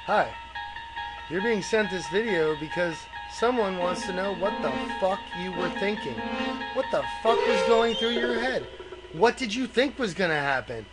Hi, you're being sent this video because someone wants to know what the fuck you were thinking. What the fuck was going through your head? What did you think was gonna happen?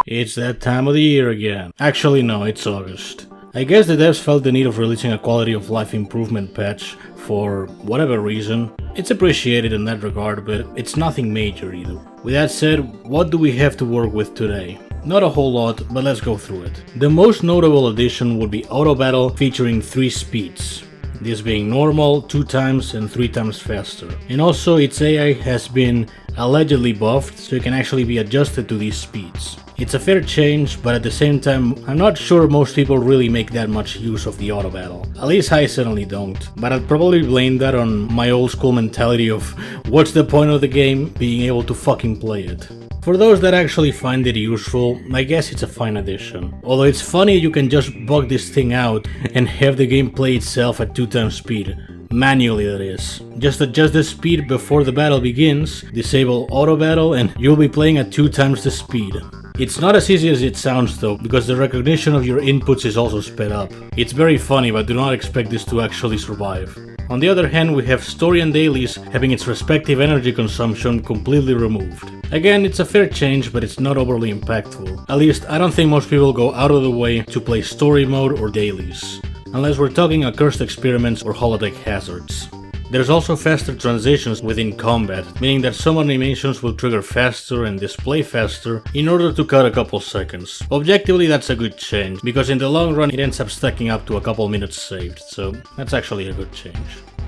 It's that time of the year again. Actually, no, it's August. I guess the devs felt the need of releasing a quality of life improvement patch for whatever reason. It's appreciated in that regard, but it's nothing major either. With that said, what do we have to work with today? Not a whole lot, but let's go through it. The most notable addition would be Auto Battle featuring 3 speeds. This being normal, 2 times and 3 times faster. And also its AI has been allegedly buffed, so it can actually be adjusted to these speeds. It's a fair change, but at the same time, I'm not sure most people really make that much use of the auto battle. At least I certainly don't, but I'd probably blame that on my old school mentality of what's the point of the game, being able to fucking play it. For those that actually find it useful, I guess it's a fine addition. Although it's funny you can just bug this thing out and have the game play itself at 2 times speed. Manually, that is. Just adjust the speed before the battle begins, disable auto battle, and you'll be playing at 2 times the speed. It's not as easy as it sounds though, because the recognition of your inputs is also sped up. It's very funny, but do not expect this to actually survive. On the other hand, we have story and dailies having its respective energy consumption completely removed. Again, it's a fair change, but it's not overly impactful. At least, I don't think most people go out of the way to play story mode or dailies. Unless we're talking accursed experiments or holodeck hazards. There's also faster transitions within combat, meaning that some animations will trigger faster and display faster in order to cut a couple seconds. Objectively, that's a good change, because in the long run it ends up stacking up to a couple minutes saved, so that's actually a good change.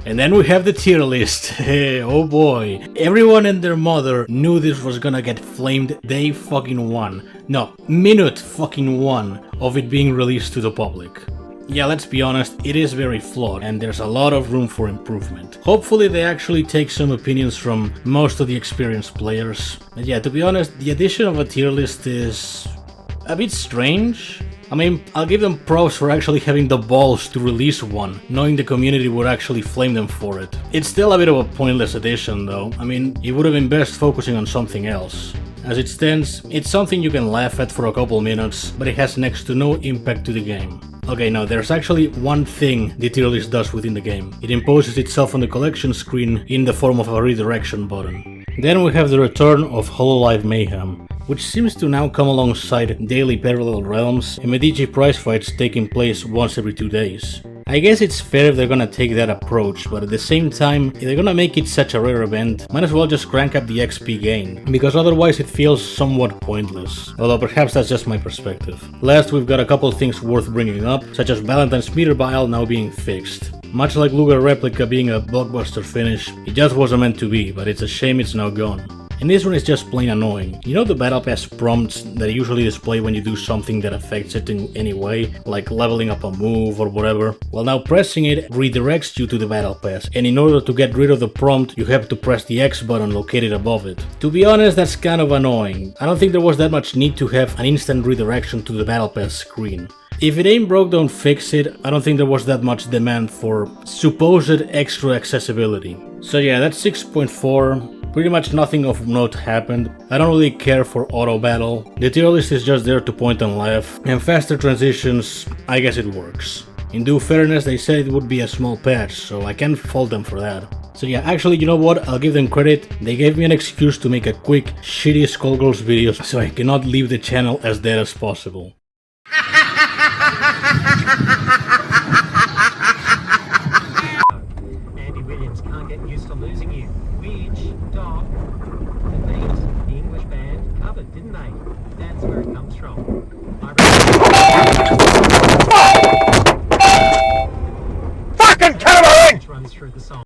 And then we have the tier list. Oh boy. Everyone and their mother knew this was gonna get flamed day fucking 1. No, minute fucking 1 of it being released to the public. Yeah, let's be honest, it is very flawed and there's a lot of room for improvement. Hopefully they actually take some opinions from most of the experienced players. But yeah, to be honest, the addition of a tier list is a bit strange. I mean, I'll give them props for actually having the balls to release one, knowing the community would actually flame them for it. It's still a bit of a pointless addition though. I mean, it would have been best focusing on something else. As it stands, it's something you can laugh at for a couple minutes, but it has next to no impact to the game. Okay, now there's actually one thing the tier list does within the game. It imposes itself on the collection screen in the form of a redirection button. Then we have the return of Hololive Mayhem, which seems to now come alongside daily parallel realms and Medici prize fights taking place once every 2 days. I guess it's fair if they're gonna take that approach, but at the same time, if they're gonna make it such a rare event, might as well just crank up the XP gain, because otherwise it feels somewhat pointless, although perhaps that's just my perspective. Last, we've got a couple of things worth bringing up, such as Valentine's meter bile now being fixed. Much like Luger Replica being a blockbuster finish, it just wasn't meant to be, but it's a shame it's now gone. And this one is just plain annoying. You know the Battle Pass prompts that I usually display when you do something that affects it in any way, like leveling up a move or whatever? Well, now pressing it redirects you to the Battle Pass, and in order to get rid of the prompt, you have to press the X button located above it. To be honest, that's kind of annoying. I don't think there was that much need to have an instant redirection to the Battle Pass screen. If it ain't broke, don't fix it. I don't think there was that much demand for supposed extra accessibility. So yeah, that's 6.4. Pretty much nothing of note happened. I don't really care for auto battle. The tier list is just there to point and laugh. And faster transitions, I guess it works. In due fairness, they said it would be a small patch, so I can't fault them for that. So yeah, actually, you know what? I'll give them credit. They gave me an excuse to make a quick, shitty Skullgirls video, so I cannot leave the channel as dead as possible. Andy Williams can't get used to losing you. Which dog? The beat, the English band covered, didn't they? That's where it comes from. I